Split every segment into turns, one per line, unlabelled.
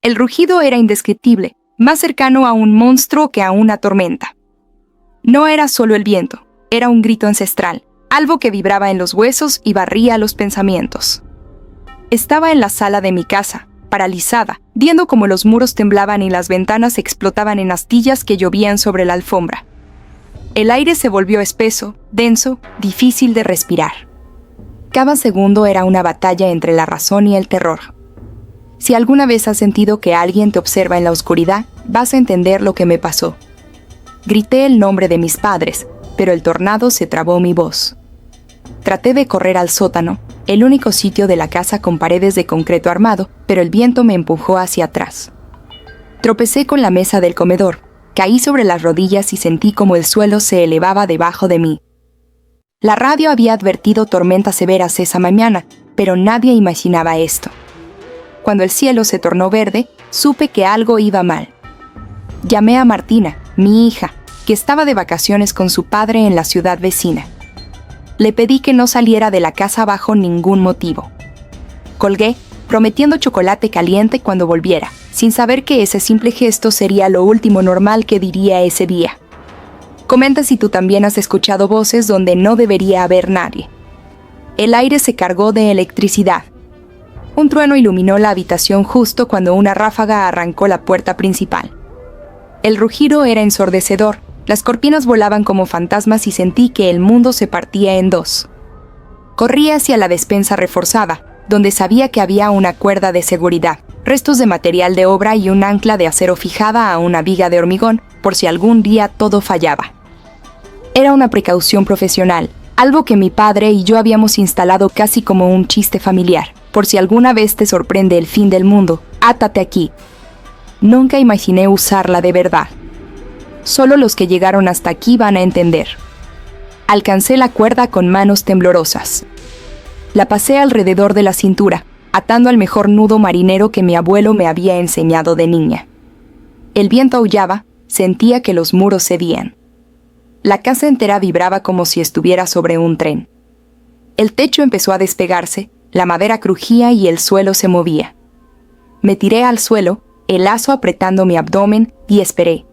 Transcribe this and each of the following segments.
El rugido era indescriptible, más cercano a un monstruo que a una tormenta. No era solo el viento, era un grito ancestral, algo que vibraba en los huesos y barría los pensamientos. Estaba en la sala de mi casa, paralizada, viendo cómo los muros temblaban y las ventanas explotaban en astillas que llovían sobre la alfombra. El aire se volvió espeso, denso, difícil de respirar. Cada segundo era una batalla entre la razón y el terror. Si alguna vez has sentido que alguien te observa en la oscuridad, vas a entender lo que me pasó. Grité el nombre de mis padres, pero el tornado se trabó mi voz. Traté de correr al sótano, el único sitio de la casa con paredes de concreto armado, pero el viento me empujó hacia atrás. Tropecé con la mesa del comedor, caí sobre las rodillas y sentí como el suelo se elevaba debajo de mí. La radio había advertido tormentas severas esa mañana, pero nadie imaginaba esto. Cuando el cielo se tornó verde, supe que algo iba mal. Llamé a Martina, mi hija, que estaba de vacaciones con su padre en la ciudad vecina. Le pedí que no saliera de la casa bajo ningún motivo. Colgué, prometiendo chocolate caliente cuando volviera, sin saber que ese simple gesto sería lo último normal que diría ese día. Comenta si tú también has escuchado voces donde no debería haber nadie. El aire se cargó de electricidad. Un trueno iluminó la habitación justo cuando una ráfaga arrancó la puerta principal. El rugido era ensordecedor. Las cortinas volaban como fantasmas y sentí que el mundo se partía en dos. Corrí hacia la despensa reforzada, donde sabía que había una cuerda de seguridad, restos de material de obra y un ancla de acero fijada a una viga de hormigón, por si algún día todo fallaba. Era una precaución profesional, algo que mi padre y yo habíamos instalado casi como un chiste familiar. Por si alguna vez te sorprende el fin del mundo, átate aquí. Nunca imaginé usarla de verdad. Solo los que llegaron hasta aquí van a entender. Alcancé la cuerda con manos temblorosas. La pasé alrededor de la cintura, atando al mejor nudo marinero que mi abuelo me había enseñado de niña. El viento aullaba, sentía que los muros cedían. La casa entera vibraba como si estuviera sobre un tren. El techo empezó a despegarse, la madera crujía y el suelo se movía. Me tiré al suelo, el lazo apretando mi abdomen, y esperé.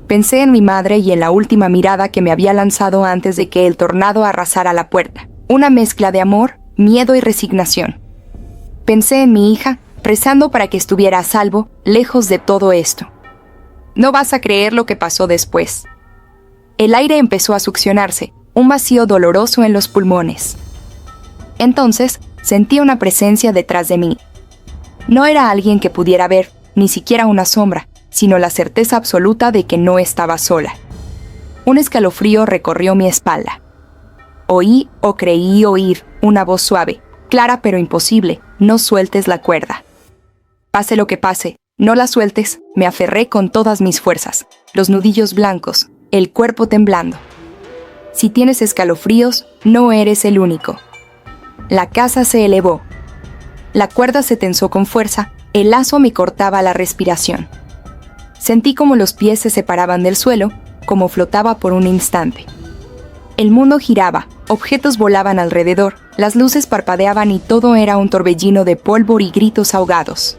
Pensé en mi madre y en la última mirada que me había lanzado antes de que el tornado arrasara la puerta. Una mezcla de amor, miedo y resignación. Pensé en mi hija, rezando para que estuviera a salvo, lejos de todo esto. No vas a creer lo que pasó después. El aire empezó a succionarse, un vacío doloroso en los pulmones. Entonces, sentí una presencia detrás de mí. No era alguien que pudiera ver, ni siquiera una sombra, sino la certeza absoluta de que no estaba sola. Un escalofrío recorrió mi espalda. Oí o creí oír una voz suave, clara pero imposible: no sueltes la cuerda. Pase lo que pase, no la sueltes. Me aferré con todas mis fuerzas, los nudillos blancos, el cuerpo temblando. Si tienes escalofríos, no eres el único. La casa se elevó. La cuerda se tensó con fuerza, el lazo me cortaba la respiración. Sentí como los pies se separaban del suelo, como flotaba por un instante. El mundo giraba, objetos volaban alrededor, las luces parpadeaban y todo era un torbellino de polvo y gritos ahogados.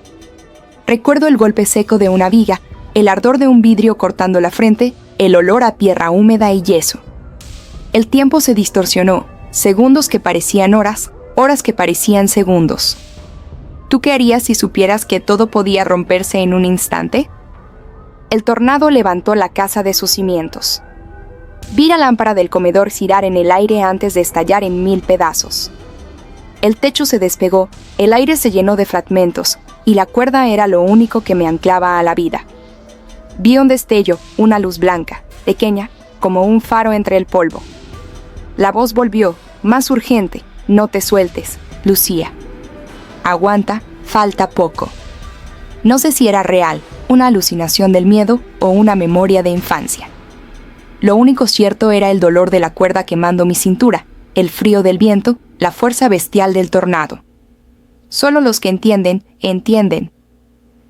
Recuerdo el golpe seco de una viga, el ardor de un vidrio cortando la frente, el olor a tierra húmeda y yeso. El tiempo se distorsionó, segundos que parecían horas, horas que parecían segundos. ¿Tú qué harías si supieras que todo podía romperse en un instante? El tornado levantó la casa de sus cimientos. Vi la lámpara del comedor girar en el aire antes de estallar en 1000 pedazos. El techo se despegó, el aire se llenó de fragmentos, y la cuerda era lo único que me anclaba a la vida. Vi un destello, una luz blanca, pequeña, como un faro entre el polvo. La voz volvió, más urgente: no te sueltes, Lucía. Aguanta, falta poco. No sé si era real, una alucinación del miedo o una memoria de infancia. Lo único cierto era el dolor de la cuerda quemando mi cintura, el frío del viento, la fuerza bestial del tornado. Solo los que entienden, entienden.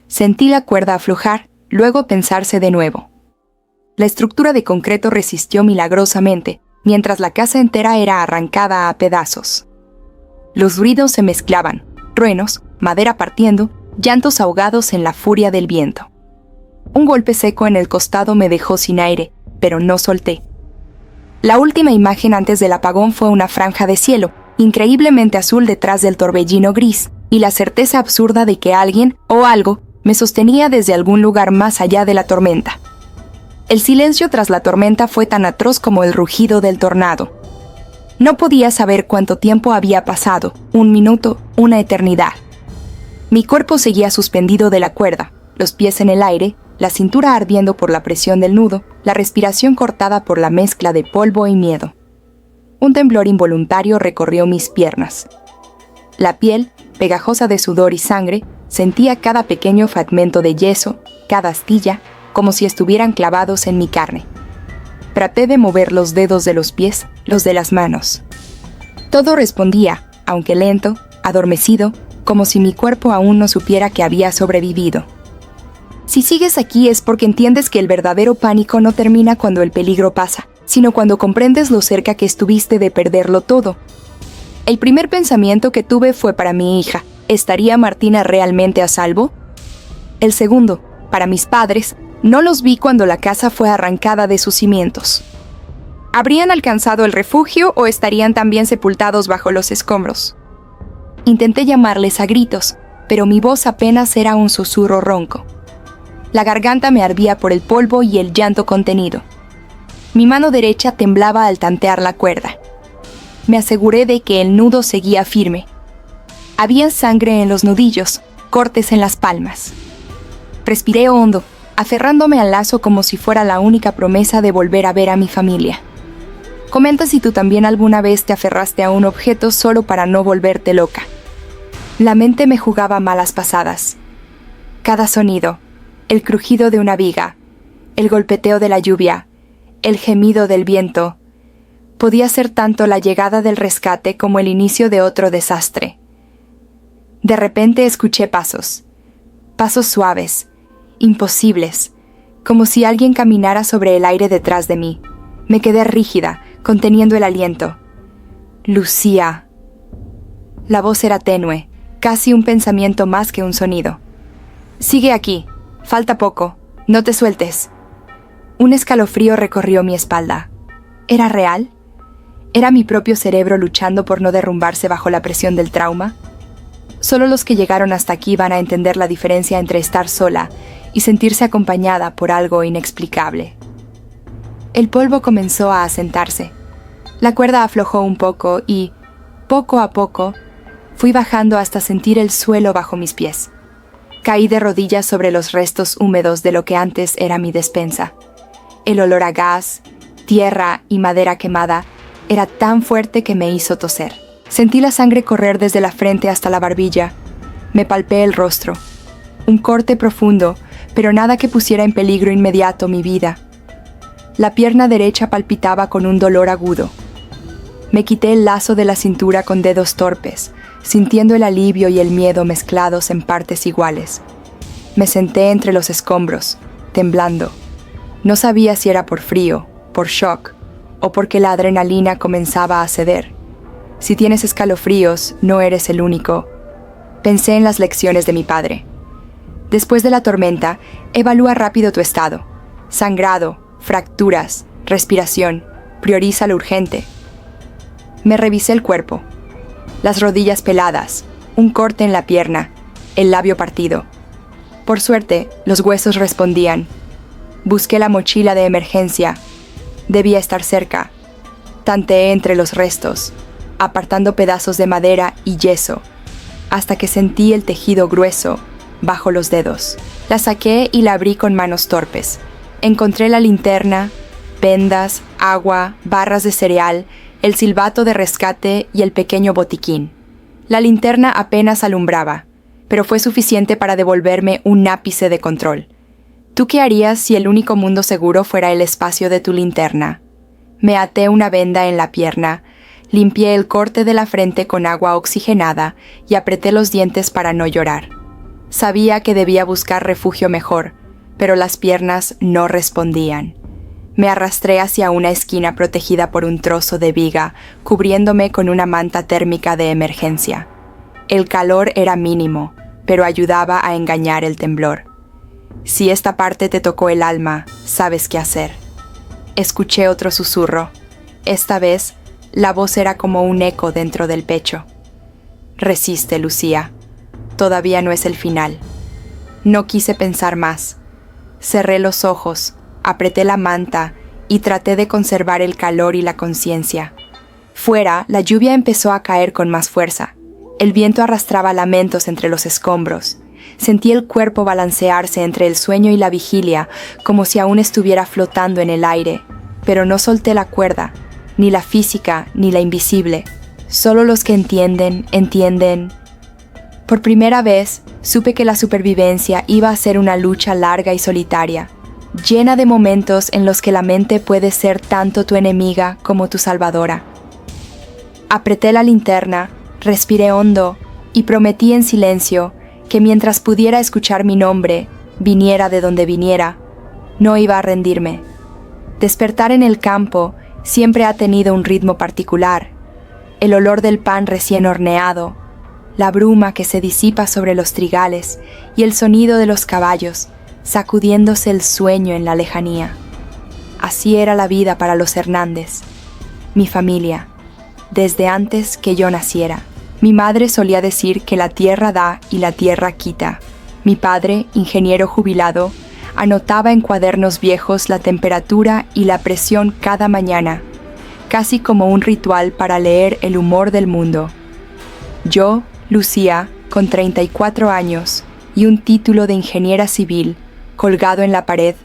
Sentí la cuerda aflojar, luego tensarse de nuevo. La estructura de concreto resistió milagrosamente, mientras la casa entera era arrancada a pedazos. Los ruidos se mezclaban, truenos, madera partiendo, llantos ahogados en la furia del viento. Un golpe seco en el costado me dejó sin aire, pero no solté. La última imagen antes del apagón fue una franja de cielo, increíblemente azul detrás del torbellino gris, y la certeza absurda de que alguien o algo me sostenía desde algún lugar más allá de la tormenta. El silencio tras la tormenta fue tan atroz como el rugido del tornado. No podía saber cuánto tiempo había pasado, 1 minuto, una eternidad. Mi cuerpo seguía suspendido de la cuerda, los pies en el aire, la cintura ardiendo por la presión del nudo, la respiración cortada por la mezcla de polvo y miedo. Un temblor involuntario recorrió mis piernas. La piel, pegajosa de sudor y sangre, sentía cada pequeño fragmento de yeso, cada astilla, como si estuvieran clavados en mi carne. Traté de mover los dedos de los pies, los de las manos. Todo respondía, aunque lento, adormecido, como si mi cuerpo aún no supiera que había sobrevivido. Si sigues aquí es porque entiendes que el verdadero pánico no termina cuando el peligro pasa, sino cuando comprendes lo cerca que estuviste de perderlo todo. El primer pensamiento que tuve fue para mi hija: ¿estaría Martina realmente a salvo? El segundo, para mis padres, no los vi cuando la casa fue arrancada de sus cimientos. ¿Habrían alcanzado el refugio o estarían también sepultados bajo los escombros? Intenté llamarles a gritos, pero mi voz apenas era un susurro ronco. La garganta me ardía por el polvo y el llanto contenido. Mi mano derecha temblaba al tantear la cuerda. Me aseguré de que el nudo seguía firme. Había sangre en los nudillos, cortes en las palmas. Respiré hondo, aferrándome al lazo como si fuera la única promesa de volver a ver a mi familia. Comenta si tú también alguna vez te aferraste a un objeto solo para no volverte loca. La mente me jugaba malas pasadas. Cada sonido, el crujido de una viga, el golpeteo de la lluvia, el gemido del viento, podía ser tanto la llegada del rescate como el inicio de otro desastre. De repente escuché pasos suaves, imposibles, como si alguien caminara sobre el aire detrás de mí. Me quedé rígida, conteniendo el aliento. Lucía. La voz era tenue, casi un pensamiento más que un sonido. Sigue aquí, falta poco, no te sueltes. Un escalofrío recorrió mi espalda. ¿Era real? ¿Era mi propio cerebro luchando por no derrumbarse bajo la presión del trauma? Solo los que llegaron hasta aquí van a entender la diferencia entre estar sola y sentirse acompañada por algo inexplicable. El polvo comenzó a asentarse. La cuerda aflojó un poco y, poco a poco, fui bajando hasta sentir el suelo bajo mis pies. Caí de rodillas sobre los restos húmedos de lo que antes era mi despensa. El olor a gas, tierra y madera quemada era tan fuerte que me hizo toser. Sentí la sangre correr desde la frente hasta la barbilla. Me palpé el rostro. Un corte profundo, pero nada que pusiera en peligro inmediato mi vida. La pierna derecha palpitaba con un dolor agudo. Me quité el lazo de la cintura con dedos torpes, sintiendo el alivio y el miedo mezclados en partes iguales. Me senté entre los escombros, temblando. No sabía si era por frío, por shock, o porque la adrenalina comenzaba a ceder. Si tienes escalofríos, no eres el único. Pensé en las lecciones de mi padre. Después de la tormenta, evalúa rápido tu estado. Sangrado, fracturas, respiración, prioriza lo urgente. Me revisé el cuerpo. Las rodillas peladas, un corte en la pierna, el labio partido. Por suerte, los huesos respondían. Busqué la mochila de emergencia. Debía estar cerca. Tanteé entre los restos, apartando pedazos de madera y yeso, hasta que sentí el tejido grueso bajo los dedos. La saqué y la abrí con manos torpes. Encontré la linterna, vendas, agua, barras de cereal, el silbato de rescate y el pequeño botiquín. La linterna apenas alumbraba, pero fue suficiente para devolverme un ápice de control. ¿Tú qué harías si el único mundo seguro fuera el espacio de tu linterna? Me até una venda en la pierna, limpié el corte de la frente con agua oxigenada y apreté los dientes para no llorar. Sabía que debía buscar refugio mejor, pero las piernas no respondían. Me arrastré hacia una esquina protegida por un trozo de viga, cubriéndome con una manta térmica de emergencia. El calor era mínimo, pero ayudaba a engañar el temblor. Si esta parte te tocó el alma, sabes qué hacer. Escuché otro susurro. Esta vez, la voz era como un eco dentro del pecho. Resiste, Lucía. Todavía no es el final. No quise pensar más. Cerré los ojos, apreté la manta y traté de conservar el calor y la conciencia. Fuera, la lluvia empezó a caer con más fuerza. El viento arrastraba lamentos entre los escombros. Sentí el cuerpo balancearse entre el sueño y la vigilia, como si aún estuviera flotando en el aire. Pero no solté la cuerda, ni la física, ni la invisible. Solo los que entienden, entienden. Por primera vez, supe que la supervivencia iba a ser una lucha larga y solitaria, llena de momentos en los que la mente puede ser tanto tu enemiga como tu salvadora. Apreté la linterna, respiré hondo y prometí en silencio que mientras pudiera escuchar mi nombre, viniera de donde viniera, no iba a rendirme. Despertar en el campo siempre ha tenido un ritmo particular. El olor del pan recién horneado, la bruma que se disipa sobre los trigales y el sonido de los caballos, sacudiéndose el sueño en la lejanía. Así era la vida para los Hernández, mi familia, desde antes que yo naciera. Mi madre solía decir que la tierra da y la tierra quita. Mi padre, ingeniero jubilado, anotaba en cuadernos viejos la temperatura y la presión cada mañana, casi como un ritual para leer el humor del mundo. Yo, Lucía, con 34 años y un título de ingeniera civil colgado en la pared,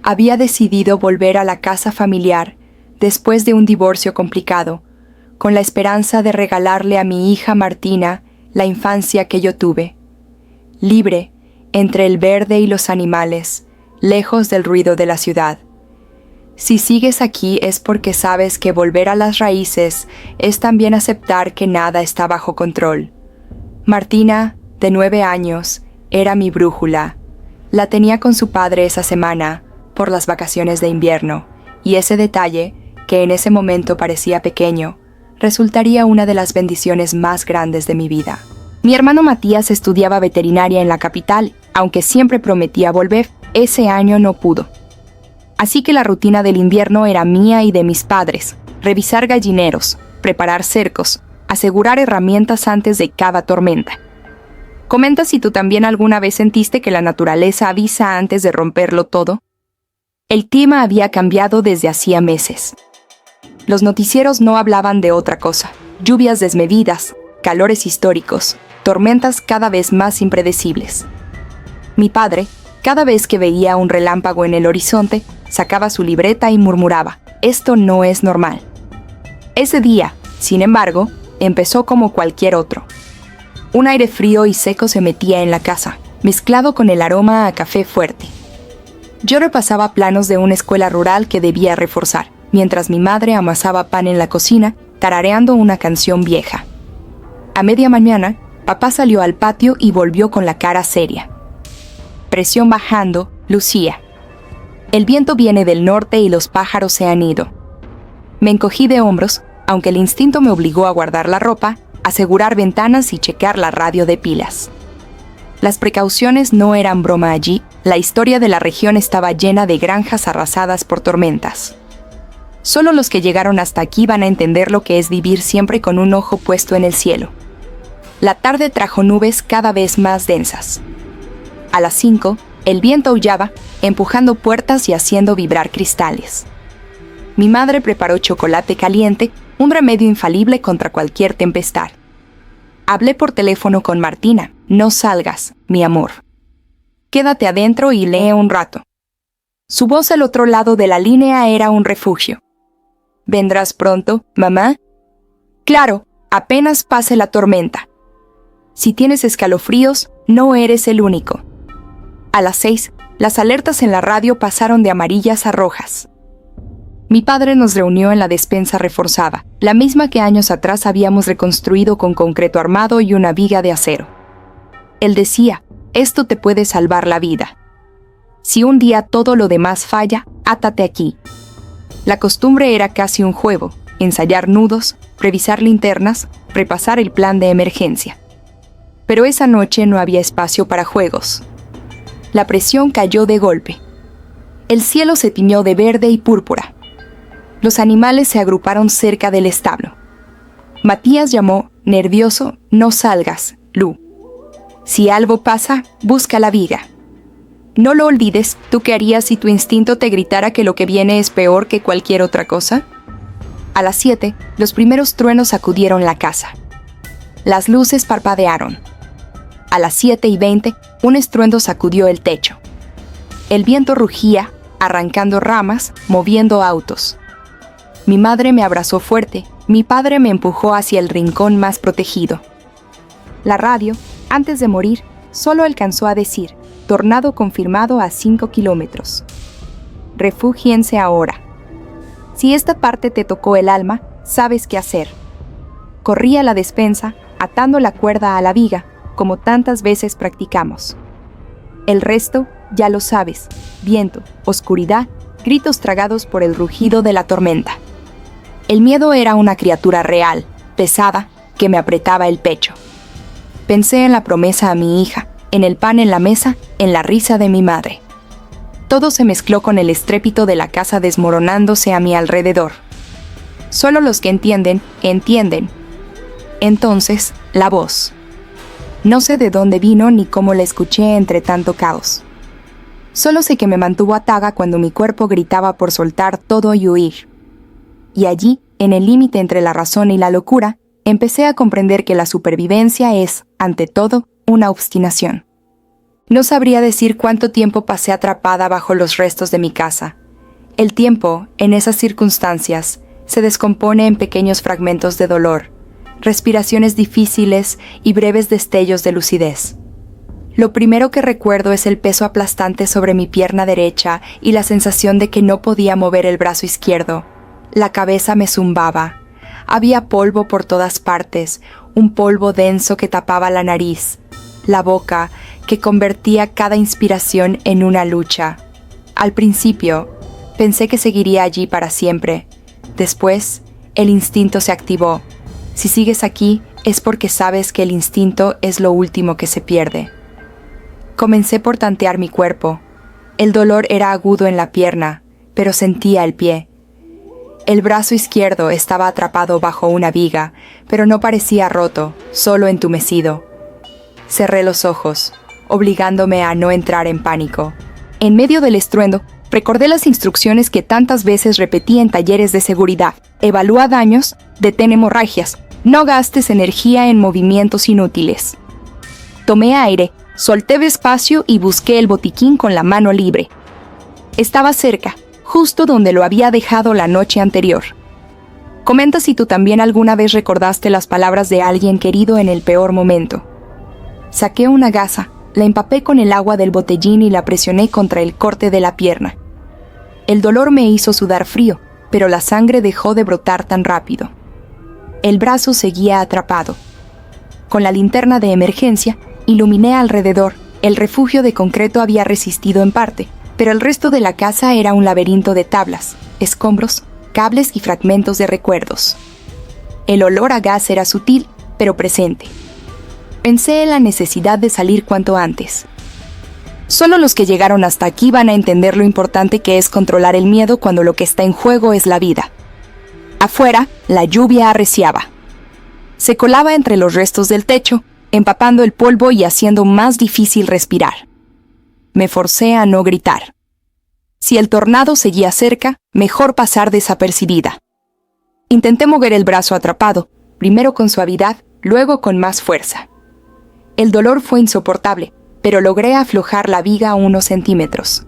había decidido volver a la casa familiar después de un divorcio complicado, con la esperanza de regalarle a mi hija Martina la infancia que yo tuve. Libre, entre el verde y los animales, lejos del ruido de la ciudad. Si sigues aquí es porque sabes que volver a las raíces es también aceptar que nada está bajo control. Martina, de 9 años, era mi brújula. La tenía con su padre esa semana, por las vacaciones de invierno, y ese detalle, que en ese momento parecía pequeño, resultaría una de las bendiciones más grandes de mi vida. Mi hermano Matías estudiaba veterinaria en la capital, aunque siempre prometía volver, ese año no pudo. Así que la rutina del invierno era mía y de mis padres: revisar gallineros, preparar cercos, asegurar herramientas antes de cada tormenta. Comenta si tú también alguna vez sentiste que la naturaleza avisa antes de romperlo todo. El clima había cambiado desde hacía meses. Los noticieros no hablaban de otra cosa: lluvias desmedidas, calores históricos, tormentas cada vez más impredecibles. Mi padre, cada vez que veía un relámpago en el horizonte, sacaba su libreta y murmuraba: «Esto no es normal». Ese día, sin embargo, empezó como cualquier otro. Un aire frío y seco se metía en la casa, mezclado con el aroma a café fuerte. Yo repasaba planos de una escuela rural que debía reforzar, mientras mi madre amasaba pan en la cocina, tarareando una canción vieja. A media mañana, papá salió al patio y volvió con la cara seria. Presión bajando, Lucía. El viento viene del norte y los pájaros se han ido. Me encogí de hombros, aunque el instinto me obligó a guardar la ropa, asegurar ventanas y checar la radio de pilas. Las precauciones no eran broma allí. La historia de la región estaba llena de granjas arrasadas por tormentas. Solo los que llegaron hasta aquí van a entender lo que es vivir siempre con un ojo puesto en el cielo. La tarde trajo nubes cada vez más densas. A las 5, el viento aullaba, empujando puertas y haciendo vibrar cristales. Mi madre preparó chocolate caliente, un remedio infalible contra cualquier tempestad. Hablé por teléfono con Martina. «No salgas, mi amor. Quédate adentro y lee un rato». Su voz al otro lado de la línea era un refugio. «¿Vendrás pronto, mamá?» «Claro, apenas pase la tormenta. Si tienes escalofríos, no eres el único». A las 6, las alertas en la radio pasaron de amarillas a rojas. Mi padre nos reunió en la despensa reforzada, la misma que años atrás habíamos reconstruido con concreto armado y una viga de acero. Él decía: «Esto te puede salvar la vida. Si un día todo lo demás falla, átate aquí». La costumbre era casi un juego: ensayar nudos, revisar linternas, repasar el plan de emergencia. pero esa noche no había espacio para juegos. La presión cayó de golpe. El cielo se tiñó de verde y púrpura. Los animales se agruparon cerca del establo. Matías llamó, nervioso: «No salgas, Lu. Si algo pasa, busca la viga. No lo olvides, ¿tú qué harías si tu instinto te gritara que lo que viene es peor que cualquier otra cosa?» A las 7, los primeros truenos sacudieron la casa. Las luces parpadearon. A las 7:20, un estruendo sacudió el techo. El viento rugía, arrancando ramas, moviendo autos. Mi madre me abrazó fuerte, mi padre me empujó hacia el rincón más protegido. La radio, antes de morir, solo alcanzó a decir: «Tornado confirmado a 5 kilómetros. Refúgiense ahora. Si esta parte te tocó el alma, sabes qué hacer». Corrí a la despensa, atando la cuerda a la viga, como tantas veces practicamos. El resto, ya lo sabes: viento, oscuridad, gritos tragados por el rugido de la tormenta. El miedo era una criatura real, pesada, que me apretaba el pecho. Pensé en la promesa a mi hija, en el pan en la mesa, en la risa de mi madre. Todo se mezcló con el estrépito de la casa desmoronándose a mi alrededor. Solo los que entienden, entienden. Entonces, la voz. No sé de dónde vino ni cómo la escuché entre tanto caos. Solo sé que me mantuvo atada cuando mi cuerpo gritaba por soltar todo y huir. Y allí, en el límite entre la razón y la locura, empecé a comprender que la supervivencia es, ante todo, una obstinación. No sabría decir cuánto tiempo pasé atrapada bajo los restos de mi casa. El tiempo, en esas circunstancias, se descompone en pequeños fragmentos de dolor, respiraciones difíciles y breves destellos de lucidez. Lo primero que recuerdo es el peso aplastante sobre mi pierna derecha y la sensación de que no podía mover el brazo izquierdo. La cabeza me zumbaba. Había polvo por todas partes, un polvo denso que tapaba la nariz, la boca, que convertía cada inspiración en una lucha. Al principio, pensé que seguiría allí para siempre. Después, el instinto se activó. Si sigues aquí, es porque sabes que el instinto es lo último que se pierde. Comencé por tantear mi cuerpo. El dolor era agudo en la pierna, pero sentía el pie. El brazo izquierdo estaba atrapado bajo una viga, pero no parecía roto, solo entumecido. Cerré los ojos, obligándome a no entrar en pánico. En medio del estruendo, recordé las instrucciones que tantas veces repetí en talleres de seguridad. Evalúa daños, detén hemorragias, no gastes energía en movimientos inútiles. Tomé aire, solté despacio y busqué el botiquín con la mano libre. Estaba cerca, justo donde lo había dejado la noche anterior. Comenta si tú también alguna vez recordaste las palabras de alguien querido en el peor momento. Saqué una gasa, la empapé con el agua del botellín y la presioné contra el corte de la pierna. El dolor me hizo sudar frío, pero la sangre dejó de brotar tan rápido. El brazo seguía atrapado. Con la linterna de emergencia, iluminé alrededor. El refugio de concreto había resistido en parte, pero el resto de la casa era un laberinto de tablas, escombros, cables y fragmentos de recuerdos. El olor a gas era sutil, pero presente. Pensé en la necesidad de salir cuanto antes. Solo los que llegaron hasta aquí van a entender lo importante que es controlar el miedo cuando lo que está en juego es la vida. Afuera, la lluvia arreciaba. Se colaba entre los restos del techo, empapando el polvo y haciendo más difícil respirar. Me forcé a no gritar. Si el tornado seguía cerca, mejor pasar desapercibida. Intenté mover el brazo atrapado, primero con suavidad, luego con más fuerza. El dolor fue insoportable, pero logré aflojar la viga unos centímetros.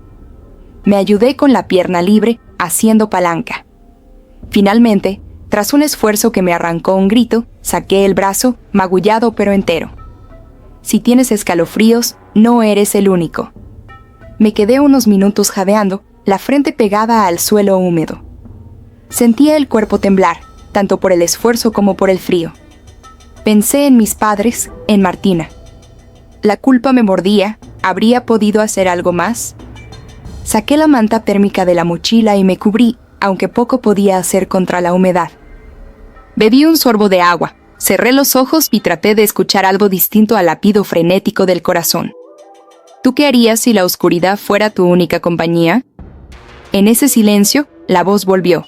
Me ayudé con la pierna libre, haciendo palanca. Finalmente, tras un esfuerzo que me arrancó un grito, saqué el brazo, magullado pero entero. Si tienes escalofríos, no eres el único. Me quedé unos minutos jadeando, la frente pegada al suelo húmedo. Sentía el cuerpo temblar, tanto por el esfuerzo como por el frío. Pensé en mis padres, en Martina. La culpa me mordía. ¿Habría podido hacer algo más? Saqué la manta térmica de la mochila y me cubrí, aunque poco podía hacer contra la humedad. Bebí un sorbo de agua, Cerré los ojos y traté de escuchar algo distinto al latido frenético del corazón. ¿Tú qué harías si la oscuridad fuera tu única compañía? En ese silencio, la voz volvió.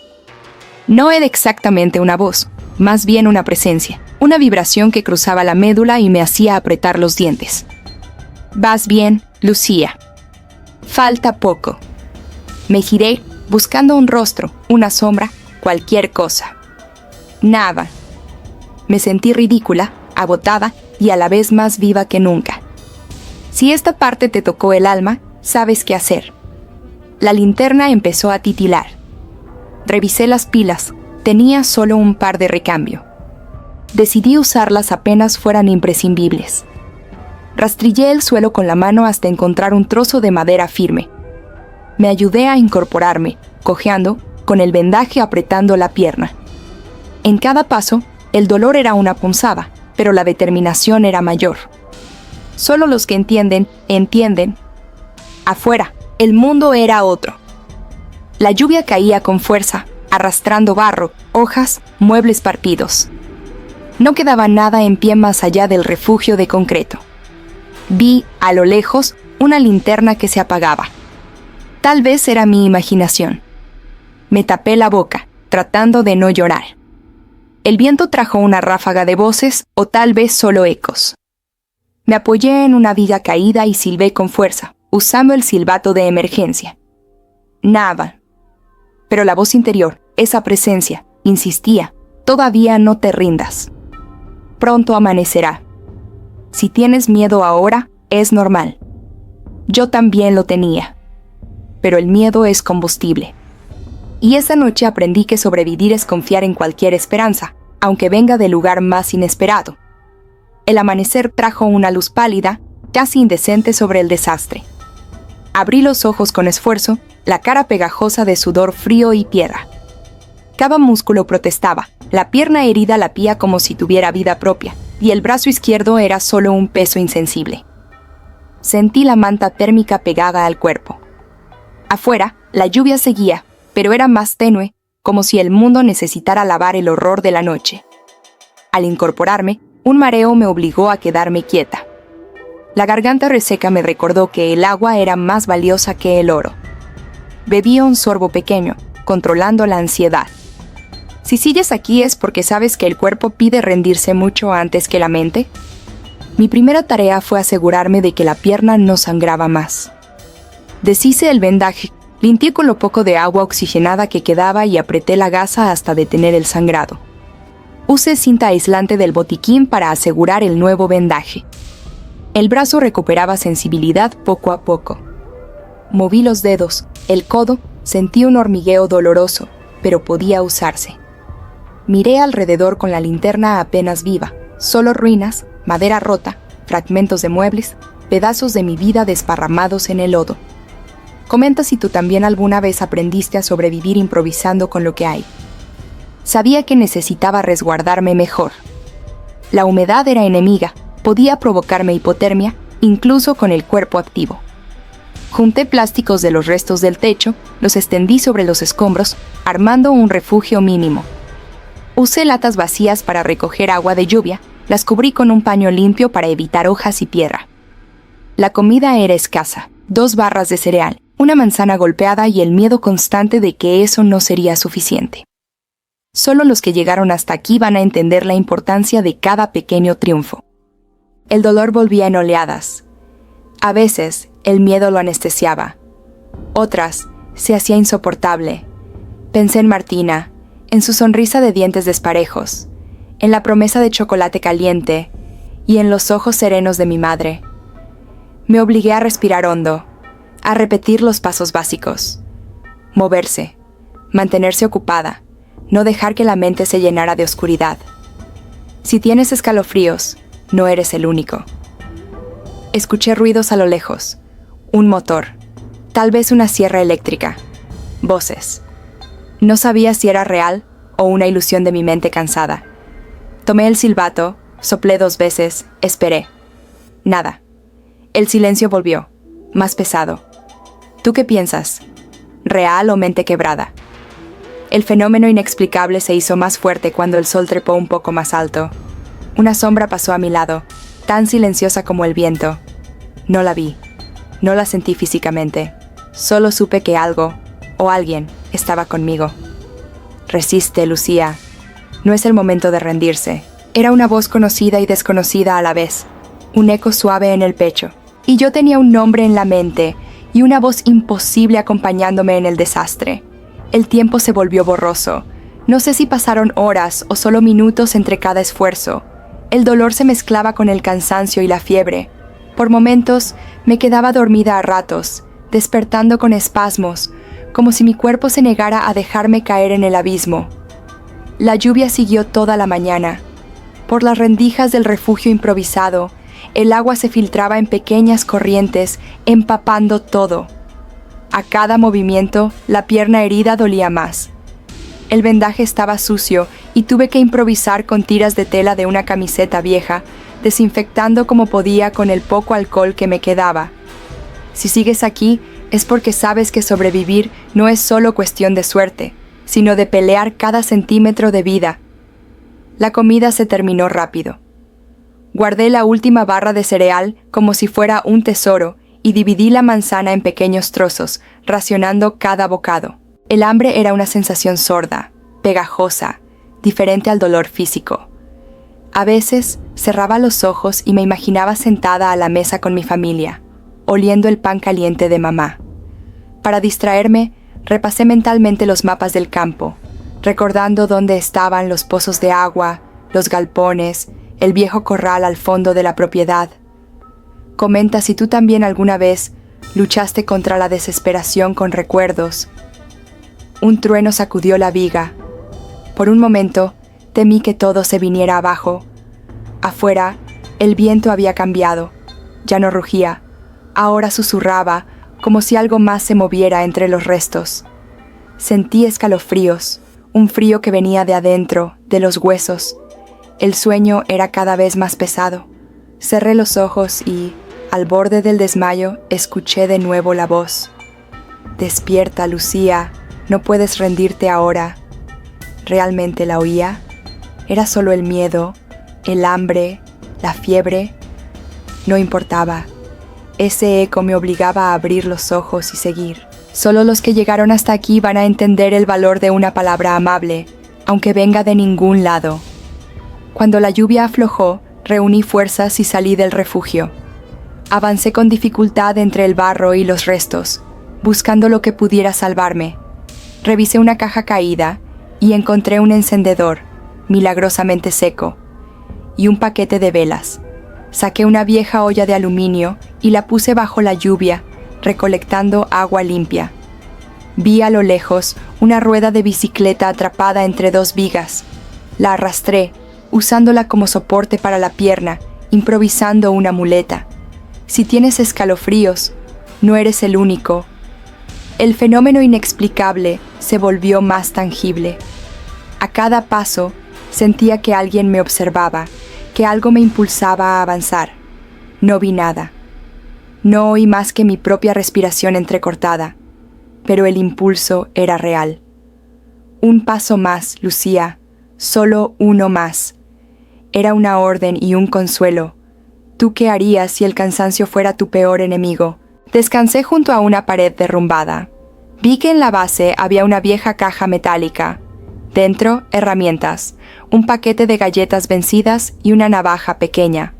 No era exactamente una voz, más bien una presencia, una vibración que cruzaba la médula y me hacía apretar los dientes. Vas bien, Lucía. Falta poco. Me giré, buscando un rostro, una sombra, cualquier cosa. Nada. Me sentí ridícula, agotada y a la vez más viva que nunca. Si esta parte te tocó el alma, sabes qué hacer. La linterna empezó a titilar. Revisé las pilas, tenía solo un par de recambio. Decidí usarlas apenas fueran imprescindibles. Rastrillé el suelo con la mano hasta encontrar un trozo de madera firme. Me ayudé a incorporarme, cojeando, con el vendaje apretando la pierna. En cada paso, el dolor era una punzada, pero la determinación era mayor. Solo los que entienden, entienden. Afuera, el mundo era otro. La lluvia caía con fuerza, arrastrando barro, hojas, muebles partidos. No quedaba nada en pie más allá del refugio de concreto. Vi, a lo lejos, una linterna que se apagaba. Tal vez era mi imaginación. Me tapé la boca, tratando de no llorar. El viento trajo una ráfaga de voces o tal vez solo ecos. Me apoyé en una viga caída y silbé con fuerza, usando el silbato de emergencia. Nada. Pero la voz interior, esa presencia, insistía, todavía no te rindas. Pronto amanecerá. Si tienes miedo ahora, es normal. Yo también lo tenía. Pero el miedo es combustible. Y esa noche aprendí que sobrevivir es confiar en cualquier esperanza, aunque venga del lugar más inesperado. El amanecer trajo una luz pálida, casi indecente sobre el desastre. Abrí los ojos con esfuerzo, la cara pegajosa de sudor frío y piedra. Cada músculo protestaba, la pierna herida latía como si tuviera vida propia, y el brazo izquierdo era solo un peso insensible. Sentí la manta térmica pegada al cuerpo. Afuera, la lluvia seguía, pero era más tenue, como si el mundo necesitara lavar el horror de la noche. Al incorporarme, un mareo me obligó a quedarme quieta. La garganta reseca me recordó que el agua era más valiosa que el oro. Bebí un sorbo pequeño, controlando la ansiedad. Si sigues aquí es porque sabes que el cuerpo pide rendirse mucho antes que la mente. Mi primera tarea fue asegurarme de que la pierna no sangraba más. Deshice el vendaje, limpié con lo poco de agua oxigenada que quedaba y apreté la gasa hasta detener el sangrado. Usé cinta aislante del botiquín para asegurar el nuevo vendaje. El brazo recuperaba sensibilidad poco a poco. Moví los dedos, el codo, sentí un hormigueo doloroso, pero podía usarse. Miré alrededor con la linterna apenas viva, solo ruinas, madera rota, fragmentos de muebles, pedazos de mi vida desparramados en el lodo. Comenta si tú también alguna vez aprendiste a sobrevivir improvisando con lo que hay. Sabía que necesitaba resguardarme mejor. La humedad era enemiga, podía provocarme hipotermia, incluso con el cuerpo activo. Junté plásticos de los restos del techo, los extendí sobre los escombros, armando un refugio mínimo. Usé latas vacías para recoger agua de lluvia, las cubrí con un paño limpio para evitar hojas y piedra. La comida era escasa, 2 barras de cereal, una manzana golpeada y el miedo constante de que eso no sería suficiente. Solo los que llegaron hasta aquí van a entender la importancia de cada pequeño triunfo. El dolor volvía en oleadas. A veces, el miedo lo anestesiaba. Otras, se hacía insoportable. Pensé en Martina, en su sonrisa de dientes desparejos, en la promesa de chocolate caliente y en los ojos serenos de mi madre. Me obligué a respirar hondo, a repetir los pasos básicos. Moverse, mantenerse ocupada, no dejar que la mente se llenara de oscuridad. Si tienes escalofríos, no eres el único. Escuché ruidos a lo lejos. Un motor. Tal vez una sierra eléctrica. Voces. No sabía si era real o una ilusión de mi mente cansada. Tomé el silbato, soplé 2 veces, esperé. Nada. El silencio volvió, más pesado. ¿Tú qué piensas? ¿Real o mente quebrada? El fenómeno inexplicable se hizo más fuerte cuando el sol trepó un poco más alto. Una sombra pasó a mi lado, tan silenciosa como el viento. No la vi, no la sentí físicamente. Solo supe que algo, o alguien, estaba conmigo. Resiste, Lucía. No es el momento de rendirse. Era una voz conocida y desconocida a la vez, un eco suave en el pecho. Y yo tenía un nombre en la mente y una voz imposible acompañándome en el desastre. El tiempo se volvió borroso. No sé si pasaron horas o solo minutos entre cada esfuerzo. El dolor se mezclaba con el cansancio y la fiebre. Por momentos me quedaba dormida a ratos, despertando con espasmos, como si mi cuerpo se negara a dejarme caer en el abismo. La lluvia siguió toda la mañana. Por las rendijas del refugio improvisado, el agua se filtraba en pequeñas corrientes, empapando todo. A cada movimiento, la pierna herida dolía más. El vendaje estaba sucio y tuve que improvisar con tiras de tela de una camiseta vieja, desinfectando como podía con el poco alcohol que me quedaba. Si sigues aquí, es porque sabes que sobrevivir no es solo cuestión de suerte, sino de pelear cada centímetro de vida. La comida se terminó rápido. Guardé la última barra de cereal como si fuera un tesoro y dividí la manzana en pequeños trozos, racionando cada bocado. El hambre era una sensación sorda, pegajosa, diferente al dolor físico. A veces cerraba los ojos y me imaginaba sentada a la mesa con mi familia, oliendo el pan caliente de mamá. Para distraerme, repasé mentalmente los mapas del campo, recordando dónde estaban los pozos de agua, los galpones, el viejo corral al fondo de la propiedad. Comenta si tú también alguna vez luchaste contra la desesperación con recuerdos. Un trueno sacudió la viga. Por un momento, temí que todo se viniera abajo. Afuera, el viento había cambiado. Ya no rugía. Ahora susurraba, como si algo más se moviera entre los restos. Sentí escalofríos, un frío que venía de adentro, de los huesos. El sueño era cada vez más pesado. Cerré los ojos y, al borde del desmayo, escuché de nuevo la voz. «Despierta, Lucía, no puedes rendirte ahora». ¿Realmente la oía? ¿Era solo el miedo, el hambre, la fiebre? No importaba. Ese eco me obligaba a abrir los ojos y seguir. Solo los que llegaron hasta aquí van a entender el valor de una palabra amable, aunque venga de ningún lado. Cuando la lluvia aflojó, reuní fuerzas y salí del refugio. Avancé con dificultad entre el barro y los restos, buscando lo que pudiera salvarme. Revisé una caja caída y encontré un encendedor, milagrosamente seco, y un paquete de velas. Saqué una vieja olla de aluminio y la puse bajo la lluvia, recolectando agua limpia. Vi a lo lejos una rueda de bicicleta atrapada entre dos vigas. La arrastré, usándola como soporte para la pierna, improvisando una muleta. Si tienes escalofríos, no eres el único. El fenómeno inexplicable se volvió más tangible. A cada paso, sentía que alguien me observaba, que algo me impulsaba a avanzar. No vi nada. No oí más que mi propia respiración entrecortada, pero el impulso era real. Un paso más, Lucía, solo uno más. Era una orden y un consuelo. ¿Tú qué harías si el cansancio fuera tu peor enemigo? Descansé junto a una pared derrumbada. Vi que en la base había una vieja caja metálica. Dentro, herramientas, un paquete de galletas vencidas y una navaja pequeña.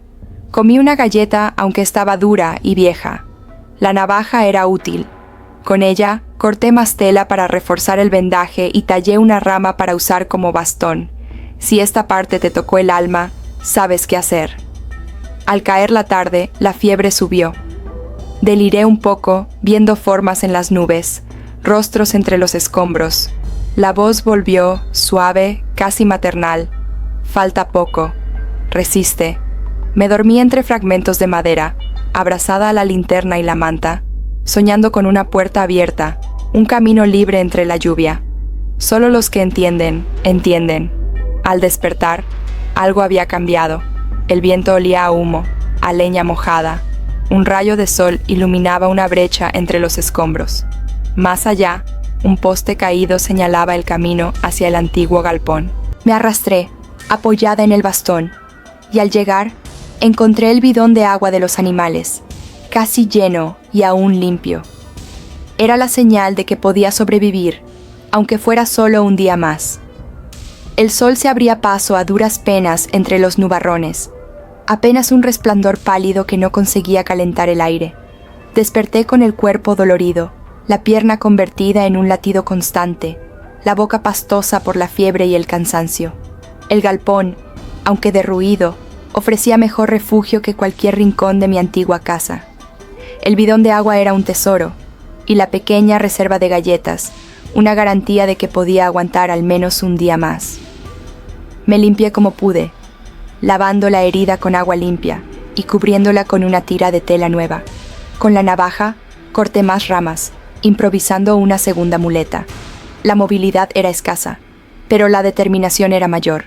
Comí una galleta aunque estaba dura y vieja. La navaja era útil. Con ella, corté más tela para reforzar el vendaje y tallé una rama para usar como bastón. Si esta parte te tocó el alma, sabes qué hacer. Al caer la tarde, la fiebre subió. Deliré un poco, viendo formas en las nubes, rostros entre los escombros. La voz volvió, suave, casi maternal. Falta poco. Resiste. Me dormí entre fragmentos de madera, abrazada a la linterna y la manta, soñando con una puerta abierta, un camino libre entre la lluvia. Solo los que entienden, entienden. Al despertar, algo había cambiado. El viento olía a humo, a leña mojada. Un rayo de sol iluminaba una brecha entre los escombros. Más allá, un poste caído señalaba el camino hacia el antiguo galpón. Me arrastré, apoyada en el bastón, y al llegar, encontré el bidón de agua de los animales, casi lleno y aún limpio. Era la señal de que podía sobrevivir, aunque fuera solo un día más. El sol se abría paso a duras penas entre los nubarrones, apenas un resplandor pálido que no conseguía calentar el aire. Desperté con el cuerpo dolorido, la pierna convertida en un latido constante, la boca pastosa por la fiebre y el cansancio. El galpón, aunque derruido, ofrecía mejor refugio que cualquier rincón de mi antigua casa. El bidón de agua era un tesoro, y la pequeña reserva de galletas, una garantía de que podía aguantar al menos un día más. Me limpié como pude, lavando la herida con agua limpia y cubriéndola con una tira de tela nueva. Con la navaja, corté más ramas, improvisando una segunda muleta. La movilidad era escasa, pero la determinación era mayor.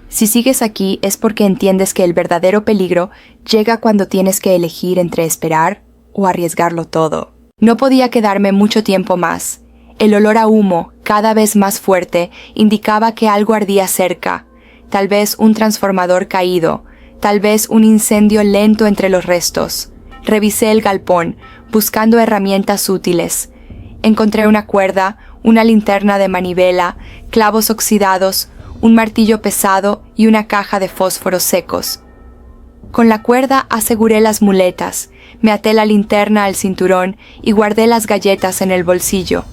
Si sigues aquí es porque entiendes que el verdadero peligro llega cuando tienes que elegir entre esperar o arriesgarlo todo. No podía quedarme mucho tiempo más. El olor a humo, cada vez más fuerte, indicaba que algo ardía cerca. Tal vez un transformador caído, tal vez un incendio lento entre los restos. Revisé el galpón, buscando herramientas útiles. Encontré una cuerda, una linterna de manivela, clavos oxidados, un martillo pesado y una caja de fósforos secos. Con la cuerda aseguré las muletas, me até la linterna al cinturón y guardé las galletas en el bolsillo.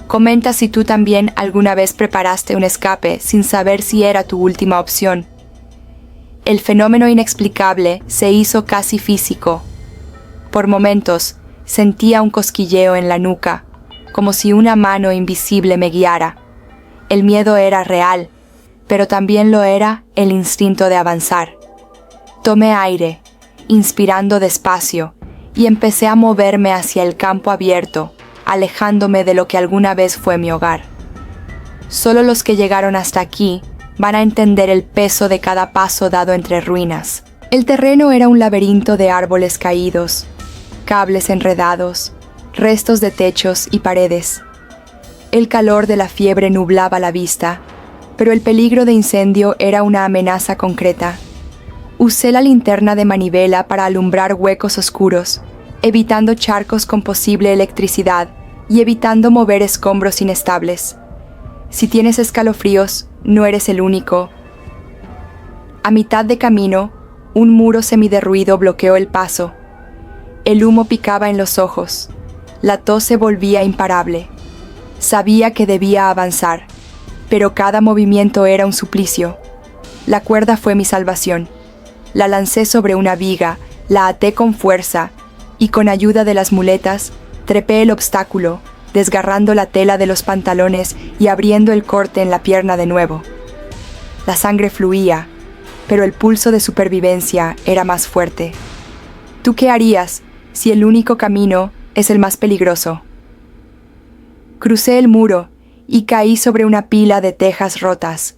Comenta si tú también alguna vez preparaste un escape sin saber si era tu última opción. El fenómeno inexplicable se hizo casi físico. Por momentos, sentía un cosquilleo en la nuca, como si una mano invisible me guiara. El miedo era real, pero también lo era el instinto de avanzar. Tomé aire, inspirando despacio, y empecé a moverme hacia el campo abierto, alejándome de lo que alguna vez fue mi hogar. Solo los que llegaron hasta aquí van a entender el peso de cada paso dado entre ruinas. El terreno era un laberinto de árboles caídos, cables enredados, restos de techos y paredes. El calor de la fiebre nublaba la vista, pero el peligro de incendio era una amenaza concreta. Usé la linterna de manivela para alumbrar huecos oscuros, evitando charcos con posible electricidad y evitando mover escombros inestables. Si tienes escalofríos, no eres el único. A mitad de camino, un muro semiderruido bloqueó el paso. El humo picaba en los ojos. La tos se volvía imparable. Sabía que debía avanzar, pero cada movimiento era un suplicio. La cuerda fue mi salvación. La lancé sobre una viga, la até con fuerza, y con ayuda de las muletas, trepé el obstáculo, desgarrando la tela de los pantalones y abriendo el corte en la pierna de nuevo. La sangre fluía, pero el pulso de supervivencia era más fuerte. ¿Tú qué harías si el único camino es el más peligroso? Crucé el muro y caí sobre una pila de tejas rotas.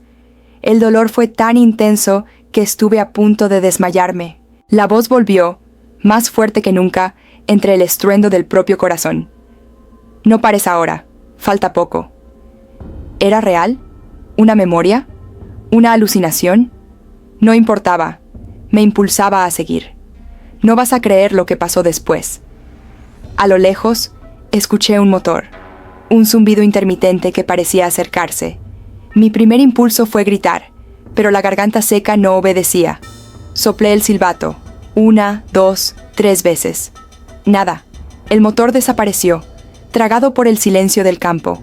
El dolor fue tan intenso que estuve a punto de desmayarme. La voz volvió, más fuerte que nunca, entre el estruendo del propio corazón. No pares ahora, falta poco. ¿Era real? ¿Una memoria? ¿Una alucinación? No importaba, me impulsaba a seguir. No vas a creer lo que pasó después. A lo lejos, escuché un motor, un zumbido intermitente que parecía acercarse. Mi primer impulso fue gritar, pero la garganta seca no obedecía. Soplé el silbato, 1, 2, 3 veces. Nada, el motor desapareció, tragado por el silencio del campo.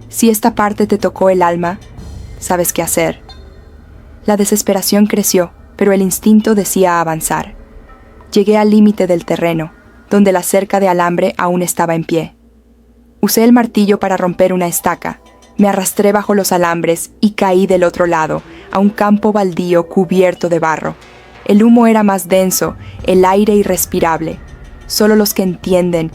Si esta parte te tocó el alma, sabes qué hacer. La desesperación creció, pero el instinto decía avanzar. Llegué al límite del terreno, donde la cerca de alambre aún estaba en pie. Usé el martillo para romper una estaca. Me arrastré bajo los alambres y caí del otro lado, a un campo baldío cubierto de barro. El humo era más denso, el aire irrespirable. Solo los que entienden.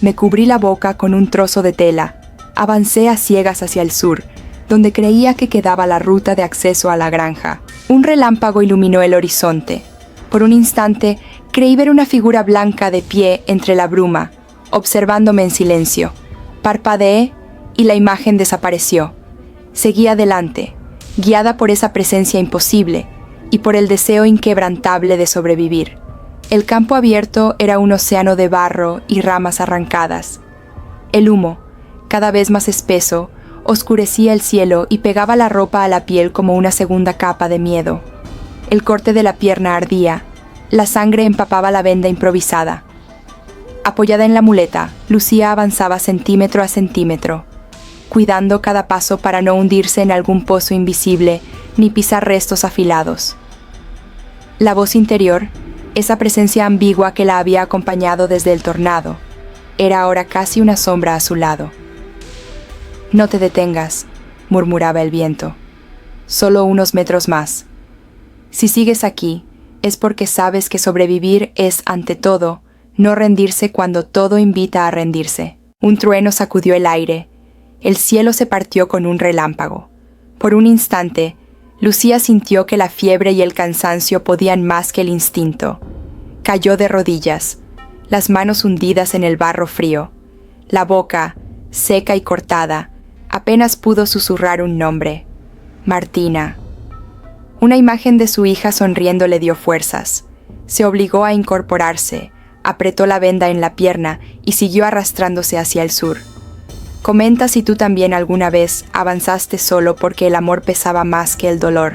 Me cubrí la boca con un trozo de tela. Avancé a ciegas hacia el sur, donde creía que quedaba la ruta de acceso a la granja. Un relámpago iluminó el horizonte. Por un instante, creí ver una figura blanca de pie entre la bruma, observándome en silencio. Parpadeé y la imagen desapareció. Seguí adelante, guiada por esa presencia imposible, y por el deseo inquebrantable de sobrevivir. El campo abierto era un océano de barro y ramas arrancadas. El humo, cada vez más espeso, oscurecía el cielo y pegaba la ropa a la piel como una segunda capa de miedo. El corte de la pierna ardía, la sangre empapaba la venda improvisada. Apoyada en la muleta, Lucía avanzaba centímetro a centímetro, cuidando cada paso para no hundirse en algún pozo invisible ni pisar restos afilados. La voz interior, esa presencia ambigua que la había acompañado desde el tornado, era ahora casi una sombra a su lado. «No te detengas», murmuraba el viento. «Solo unos metros más. Si sigues aquí, es porque sabes que sobrevivir es, ante todo, no rendirse cuando todo invita a rendirse». Un trueno sacudió el aire. El cielo se partió con un relámpago. Por un instante, Lucía sintió que la fiebre y el cansancio podían más que el instinto. Cayó de rodillas, las manos hundidas en el barro frío. La boca, seca y cortada, apenas pudo susurrar un nombre: Martina. Una imagen de su hija sonriendo le dio fuerzas. Se obligó a incorporarse, apretó la venda en la pierna y siguió arrastrándose hacia el sur. Comenta si tú también alguna vez avanzaste solo porque el amor pesaba más que el dolor.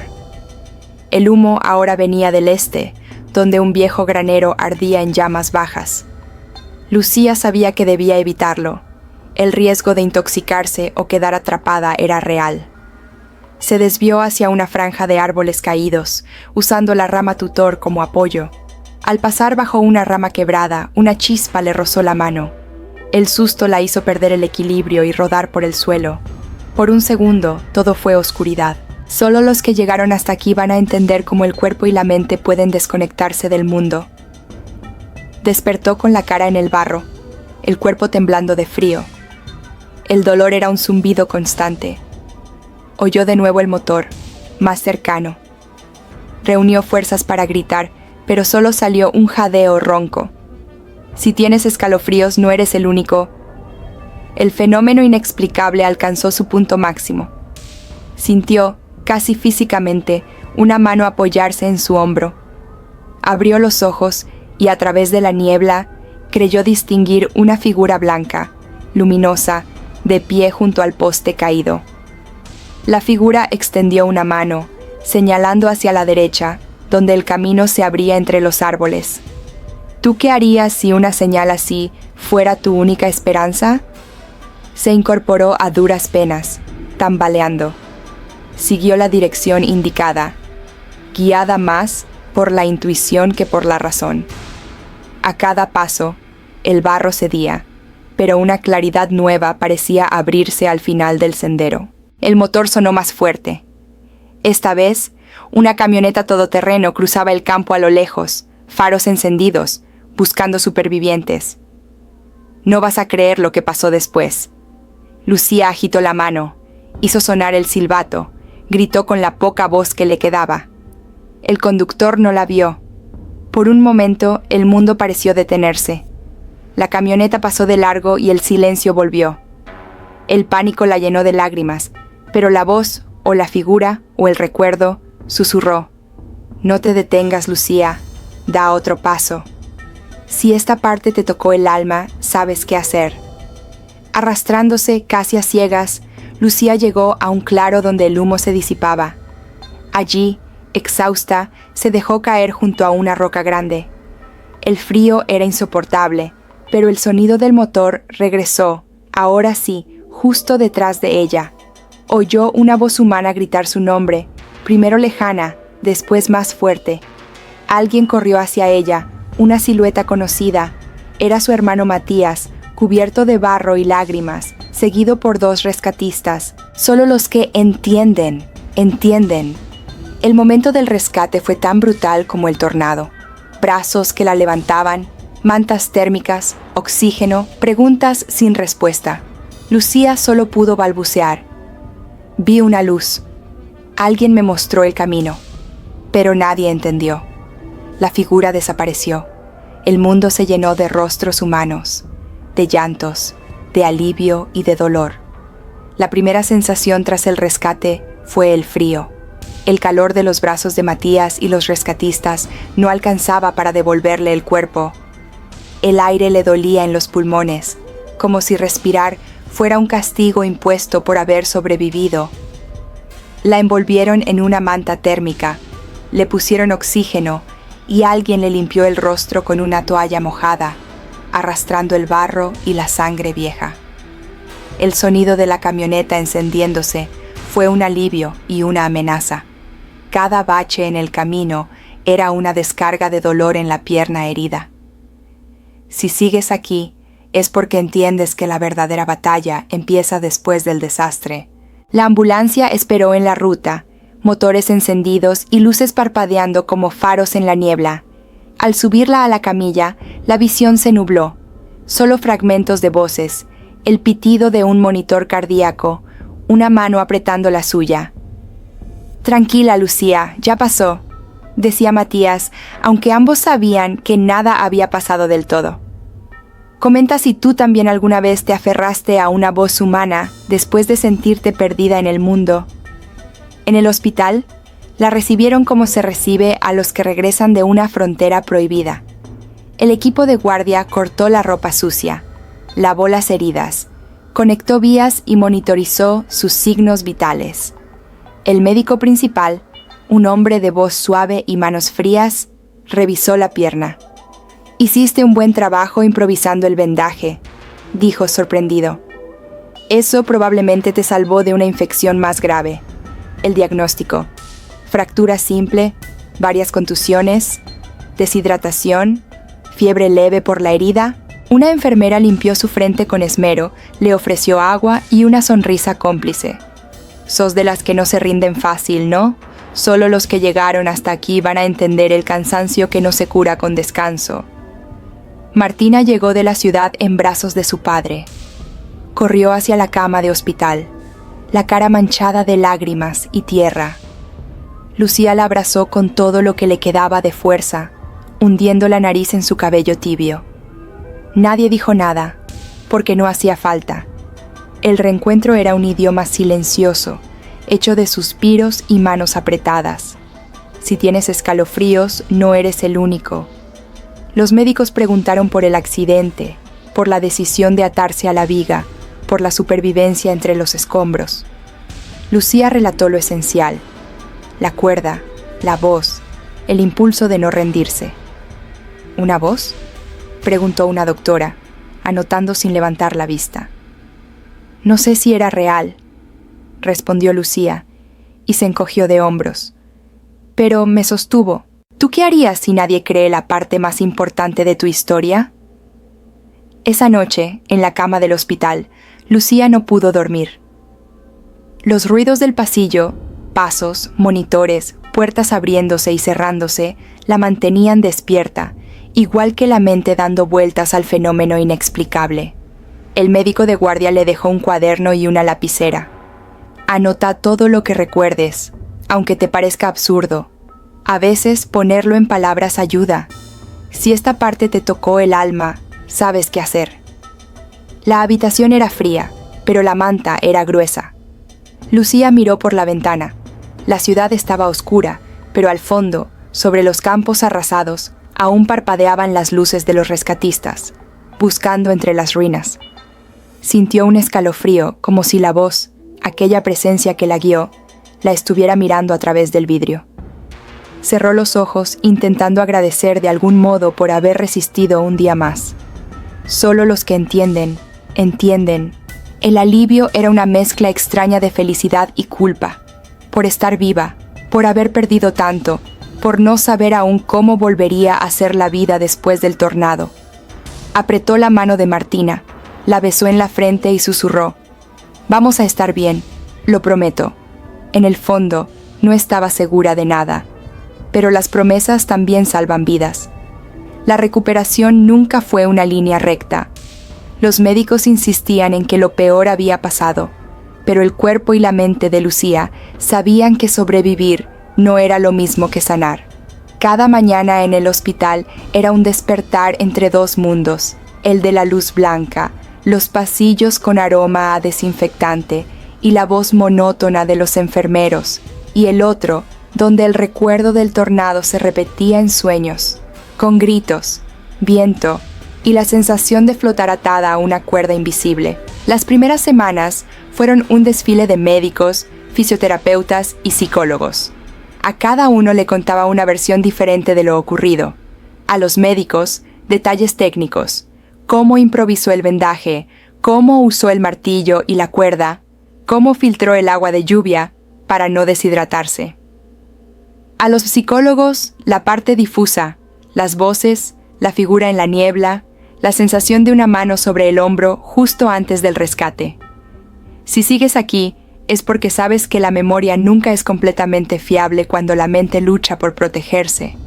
El humo ahora venía del este, donde un viejo granero ardía en llamas bajas. Lucía sabía que debía evitarlo. El riesgo de intoxicarse o quedar atrapada era real. Se desvió hacia una franja de árboles caídos, usando la rama tutor como apoyo. Al pasar bajo una rama quebrada, una chispa le rozó la mano. El susto la hizo perder el equilibrio y rodar por el suelo. Por un segundo, todo fue oscuridad. Solo los que llegaron hasta aquí van a entender cómo el cuerpo y la mente pueden desconectarse del mundo. Despertó con la cara en el barro, el cuerpo temblando de frío. El dolor era un zumbido constante. Oyó de nuevo el motor, más cercano. Reunió fuerzas para gritar, pero solo salió un jadeo ronco. Si tienes escalofríos, no eres el único. El fenómeno inexplicable alcanzó su punto máximo. Sintió, casi físicamente, una mano apoyarse en su hombro. Abrió los ojos y a través de la niebla creyó distinguir una figura blanca, luminosa, de pie junto al poste caído. La figura extendió una mano, señalando hacia la derecha, donde el camino se abría entre los árboles. ¿Tú qué harías si una señal así fuera tu única esperanza? Se incorporó a duras penas, tambaleando. Siguió la dirección indicada, guiada más por la intuición que por la razón. A cada paso, el barro cedía, pero una claridad nueva parecía abrirse al final del sendero. El motor sonó más fuerte. Esta vez, una camioneta todoterreno cruzaba el campo a lo lejos, faros encendidos, buscando supervivientes. No vas a creer lo que pasó después. Lucía agitó la mano, hizo sonar el silbato, gritó con la poca voz que le quedaba. El conductor no la vio. Por un momento, el mundo pareció detenerse. La camioneta pasó de largo y el silencio volvió. El pánico la llenó de lágrimas, pero la voz, o la figura, o el recuerdo, susurró: «No te detengas, Lucía, da otro paso. Si esta parte te tocó el alma, sabes qué hacer». Arrastrándose casi a ciegas, Lucía llegó a un claro donde el humo se disipaba. Allí, exhausta, se dejó caer junto a una roca grande. El frío era insoportable, pero el sonido del motor regresó, ahora sí, justo detrás de ella. Oyó una voz humana gritar su nombre, primero lejana, después más fuerte. Alguien corrió hacia ella, una silueta conocida. Era su hermano Matías, cubierto de barro y lágrimas, seguido por dos rescatistas. Solo los que entienden. El momento del rescate fue tan brutal como el tornado. Brazos que la levantaban, mantas térmicas, oxígeno, preguntas sin respuesta. Lucía solo pudo balbucear. Vi una luz. Alguien me mostró el camino. Pero nadie entendió. La figura desapareció. El mundo se llenó de rostros humanos, de llantos, de alivio y de dolor. La primera sensación tras el rescate fue el frío. El calor de los brazos de Matías y los rescatistas no alcanzaba para devolverle el cuerpo. El aire le dolía en los pulmones, como si respirar fuera un castigo impuesto por haber sobrevivido. La envolvieron en una manta térmica, le pusieron oxígeno y alguien le limpió el rostro con una toalla mojada, arrastrando el barro y la sangre vieja. El sonido de la camioneta encendiéndose fue un alivio y una amenaza. Cada bache en el camino era una descarga de dolor en la pierna herida. Si sigues aquí, es porque entiendes que la verdadera batalla empieza después del desastre. La ambulancia esperó en la ruta, motores encendidos y luces parpadeando como faros en la niebla. Al subirla a la camilla, la visión se nubló. Solo fragmentos de voces, el pitido de un monitor cardíaco, una mano apretando la suya. «Tranquila, Lucía, ya pasó», decía Matías, aunque ambos sabían que nada había pasado del todo. Comenta si tú también alguna vez te aferraste a una voz humana después de sentirte perdida en el mundo. En el hospital, la recibieron como se recibe a los que regresan de una frontera prohibida. El equipo de guardia cortó la ropa sucia, lavó las heridas, conectó vías y monitorizó sus signos vitales. El médico principal, un hombre de voz suave y manos frías, revisó la pierna. «Hiciste un buen trabajo improvisando el vendaje», dijo sorprendido. «Eso probablemente te salvó de una infección más grave». El diagnóstico: fractura simple, varias contusiones, deshidratación, fiebre leve por la herida. Una enfermera limpió su frente con esmero, le ofreció agua y una sonrisa cómplice. «Sos de las que no se rinden fácil, ¿no? Solo los que llegaron hasta aquí van a entender el cansancio que no se cura con descanso». Martina llegó de la ciudad en brazos de su padre. Corrió hacia la cama de hospital, la cara manchada de lágrimas y tierra. Lucía la abrazó con todo lo que le quedaba de fuerza, hundiendo la nariz en su cabello tibio. Nadie dijo nada, porque no hacía falta. El reencuentro era un idioma silencioso, hecho de suspiros y manos apretadas. Si tienes escalofríos, no eres el único. Los médicos preguntaron por el accidente, por la decisión de atarse a la viga, por la supervivencia entre los escombros. Lucía relató lo esencial: la cuerda, la voz, el impulso de no rendirse. ¿Una voz?, preguntó una doctora, anotando sin levantar la vista. «No sé si era real», respondió Lucía, y se encogió de hombros. «Pero me sostuvo. ¿Tú qué harías si nadie cree la parte más importante de tu historia?». Esa noche, en la cama del hospital, Lucía no pudo dormir. Los ruidos del pasillo, pasos, monitores, puertas abriéndose y cerrándose, la mantenían despierta, igual que la mente dando vueltas al fenómeno inexplicable. El médico de guardia le dejó un cuaderno y una lapicera. «Anota todo lo que recuerdes, aunque te parezca absurdo. A veces ponerlo en palabras ayuda. Si esta parte te tocó el alma, sabes qué hacer». La habitación era fría, pero la manta era gruesa. Lucía miró por la ventana. La ciudad estaba oscura, pero al fondo, sobre los campos arrasados, aún parpadeaban las luces de los rescatistas, buscando entre las ruinas. Sintió un escalofrío, como si la voz, aquella presencia que la guió, la estuviera mirando a través del vidrio. Cerró los ojos, intentando agradecer de algún modo por haber resistido un día más. Solo los que entienden, entienden. El alivio era una mezcla extraña de felicidad y culpa, por estar viva, por haber perdido tanto, por no saber aún cómo volvería a ser la vida después del tornado. Apretó la mano de Martina, la besó en la frente y susurró: «Vamos a estar bien, lo prometo». En el fondo, no estaba segura de nada, pero las promesas también salvan vidas. La recuperación nunca fue una línea recta. Los médicos insistían en que lo peor había pasado, pero el cuerpo y la mente de Lucía sabían que sobrevivir no era lo mismo que sanar. Cada mañana en el hospital era un despertar entre dos mundos: el de la luz blanca, los pasillos con aroma a desinfectante y la voz monótona de los enfermeros, y el otro, donde el recuerdo del tornado se repetía en sueños, con gritos, viento y la sensación de flotar atada a una cuerda invisible. Las primeras semanas fueron un desfile de médicos, fisioterapeutas y psicólogos. A cada uno le contaba una versión diferente de lo ocurrido. A los médicos, detalles técnicos, cómo improvisó el vendaje, cómo usó el martillo y la cuerda, cómo filtró el agua de lluvia para no deshidratarse. A los psicólogos, la parte difusa, las voces, la figura en la niebla, la sensación de una mano sobre el hombro justo antes del rescate. Si sigues aquí, es porque sabes que la memoria nunca es completamente fiable cuando la mente lucha por protegerse.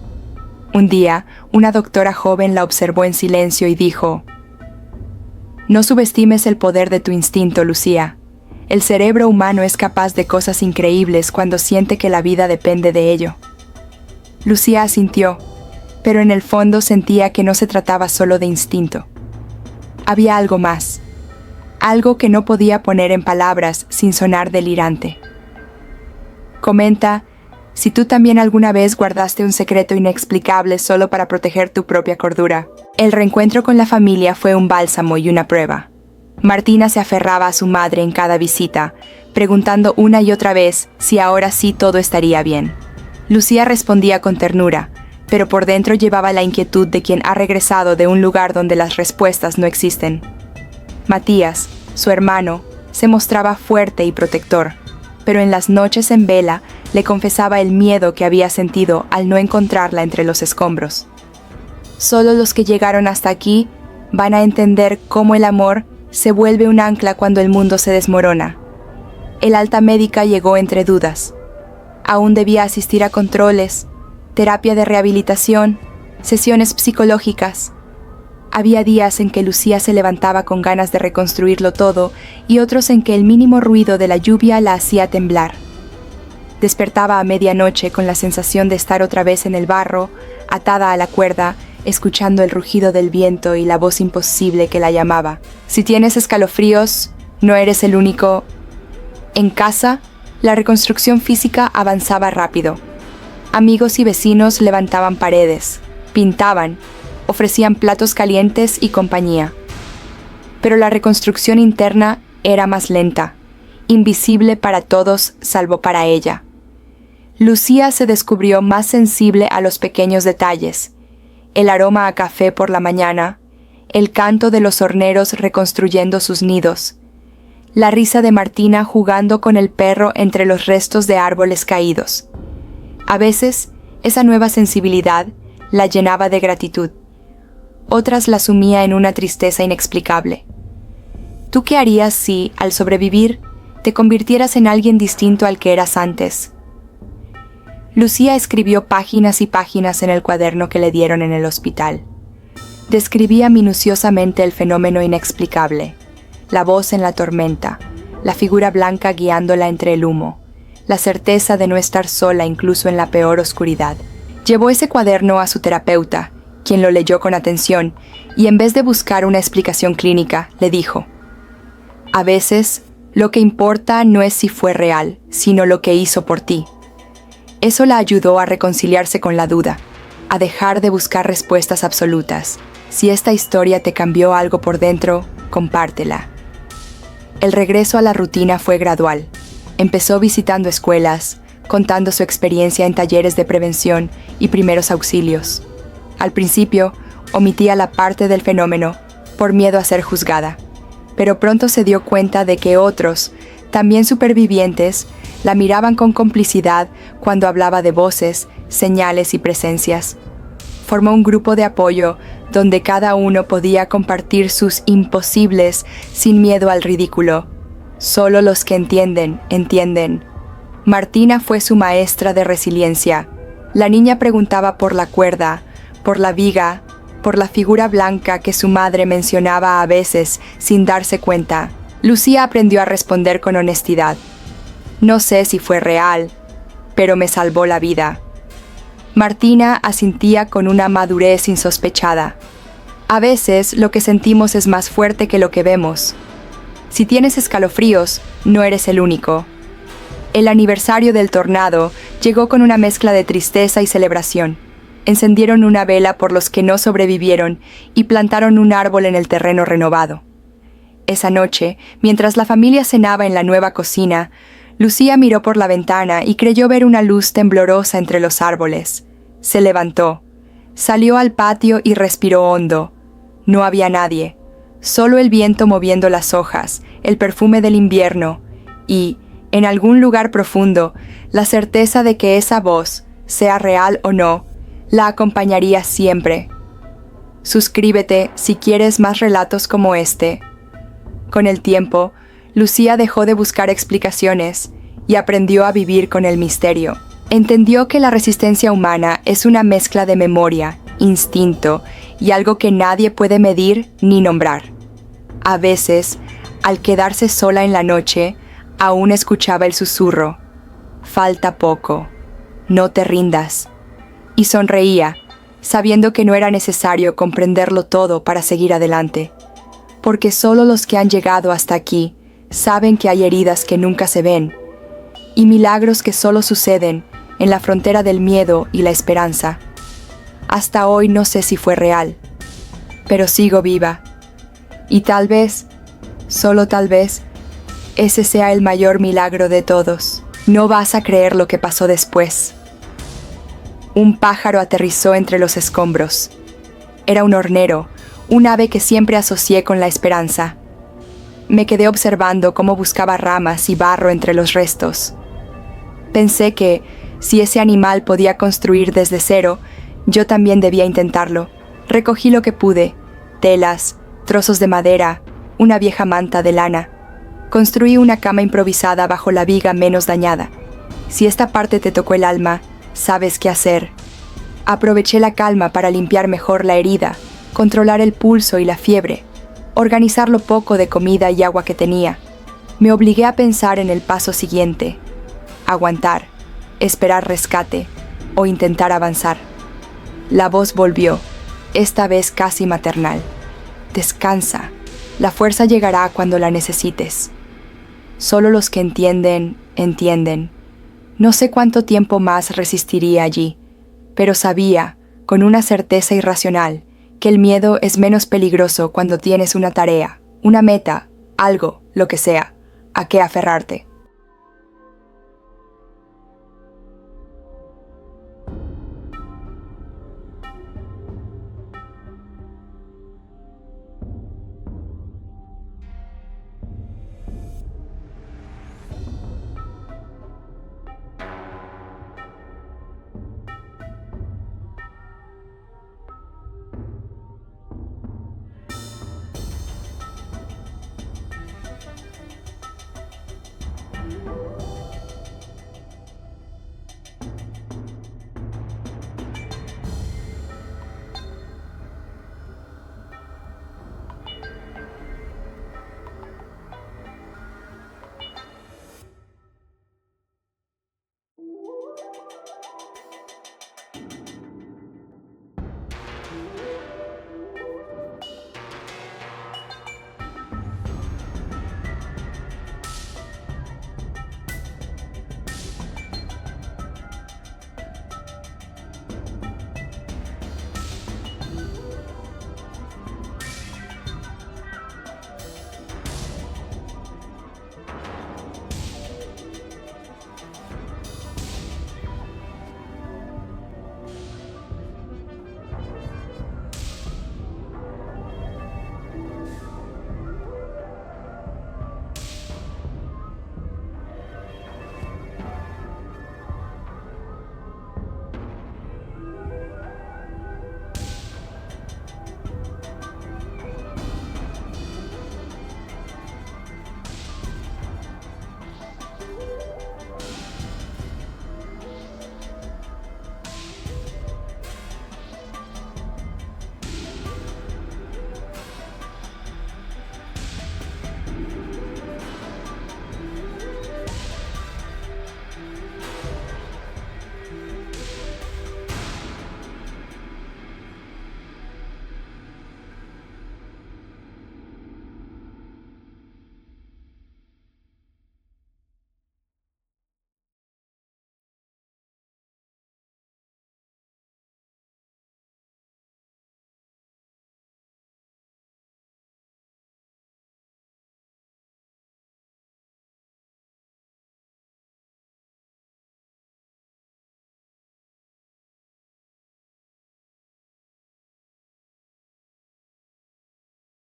Un día, una doctora joven la observó en silencio y dijo: «No subestimes el poder de tu instinto, Lucía. El cerebro humano es capaz de cosas increíbles cuando siente que la vida depende de ello». Lucía asintió, pero en el fondo sentía que no se trataba solo de instinto. Había algo más, algo que no podía poner en palabras sin sonar delirante. Comenta si tú también alguna vez guardaste un secreto inexplicable solo para proteger tu propia cordura. El reencuentro con la familia fue un bálsamo y una prueba. Martina se aferraba a su madre en cada visita, preguntando una y otra vez si ahora sí todo estaría bien. Lucía respondía con ternura, pero por dentro llevaba la inquietud de quien ha regresado de un lugar donde las respuestas no existen. Matías, su hermano, se mostraba fuerte y protector, pero en las noches en vela le confesaba el miedo que había sentido al no encontrarla entre los escombros. Solo los que llegaron hasta aquí van a entender cómo el amor se vuelve un ancla cuando el mundo se desmorona. El alta médica llegó entre dudas. Aún debía asistir a controles, terapia de rehabilitación, sesiones psicológicas. Había días en que Lucía se levantaba con ganas de reconstruirlo todo y otros en que el mínimo ruido de la lluvia la hacía temblar. Despertaba a medianoche con la sensación de estar otra vez en el barro, atada a la cuerda, escuchando el rugido del viento y la voz imposible que la llamaba. Si tienes escalofríos, no eres el único. En casa, la reconstrucción física avanzaba rápido. Amigos y vecinos levantaban paredes, pintaban, ofrecían platos calientes y compañía. Pero la reconstrucción interna era más lenta, invisible para todos salvo para ella. Lucía se descubrió más sensible a los pequeños detalles: el aroma a café por la mañana, el canto de los horneros reconstruyendo sus nidos, la risa de Martina jugando con el perro entre los restos de árboles caídos. A veces, esa nueva sensibilidad la llenaba de gratitud. Otras la sumía en una tristeza inexplicable. ¿Tú qué harías si, al sobrevivir, te convirtieras en alguien distinto al que eras antes? Lucía escribió páginas y páginas en el cuaderno que le dieron en el hospital. Describía minuciosamente el fenómeno inexplicable, la voz en la tormenta, la figura blanca guiándola entre el humo, la certeza de no estar sola incluso en la peor oscuridad. Llevó ese cuaderno a su terapeuta, quien lo leyó con atención, y en vez de buscar una explicación clínica, le dijo: «A veces, lo que importa no es si fue real, sino lo que hizo por ti». Eso la ayudó a reconciliarse con la duda, a dejar de buscar respuestas absolutas. Si esta historia te cambió algo por dentro, compártela. El regreso a la rutina fue gradual. Empezó visitando escuelas, contando su experiencia en talleres de prevención y primeros auxilios. Al principio, omitía la parte del fenómeno por miedo a ser juzgada, pero pronto se dio cuenta de que otros, también supervivientes, la miraban con complicidad cuando hablaba de voces, señales y presencias. Formó un grupo de apoyo donde cada uno podía compartir sus imposibles sin miedo al ridículo. Solo los que entienden, entienden. Martina fue su maestra de resiliencia. La niña preguntaba por la cuerda, por la viga, por la figura blanca que su madre mencionaba a veces sin darse cuenta. Lucía aprendió a responder con honestidad. No sé si fue real, pero me salvó la vida. Martina asintía con una madurez insospechada. A veces lo que sentimos es más fuerte que lo que vemos. Si tienes escalofríos, no eres el único. El aniversario del tornado llegó con una mezcla de tristeza y celebración. Encendieron una vela por los que no sobrevivieron y plantaron un árbol en el terreno renovado. Esa noche, mientras la familia cenaba en la nueva cocina, Lucía miró por la ventana y creyó ver una luz temblorosa entre los árboles. Se levantó, salió al patio y respiró hondo. No había nadie, solo el viento moviendo las hojas, el perfume del invierno y, en algún lugar profundo, la certeza de que esa voz, sea real o no, la acompañaría siempre. Suscríbete si quieres más relatos como este. Con el tiempo, Lucía dejó de buscar explicaciones y aprendió a vivir con el misterio. Entendió que la resistencia humana es una mezcla de memoria, instinto y algo que nadie puede medir ni nombrar. A veces, al quedarse sola en la noche, aún escuchaba el susurro: «Falta poco, no te rindas». Y sonreía, sabiendo que no era necesario comprenderlo todo para seguir adelante, porque solo los que han llegado hasta aquí saben que hay heridas que nunca se ven, y milagros que solo suceden en la frontera del miedo y la esperanza. Hasta hoy no sé si fue real, pero sigo viva, y tal vez, solo tal vez, ese sea el mayor milagro de todos. No vas a creer lo que pasó después. Un pájaro aterrizó entre los escombros. Era un hornero, un ave que siempre asocié con la esperanza. Me quedé observando cómo buscaba ramas y barro entre los restos. Pensé que, si ese animal podía construir desde cero, yo también debía intentarlo. Recogí lo que pude: telas, trozos de madera, una vieja manta de lana. Construí una cama improvisada bajo la viga menos dañada. Si esta parte te tocó el alma, sabes qué hacer. Aproveché la calma para limpiar mejor la herida, controlar el pulso y la fiebre, organizar lo poco de comida y agua que tenía. Me obligué a pensar en el paso siguiente: aguantar, esperar rescate o intentar avanzar. La voz volvió, esta vez casi maternal: «Descansa, la fuerza llegará cuando la necesites». Solo los que entienden, entienden. No sé cuánto tiempo más resistiría allí, pero sabía, con una certeza irracional, que el miedo es menos peligroso cuando tienes una tarea, una meta, algo, lo que sea, a qué aferrarte.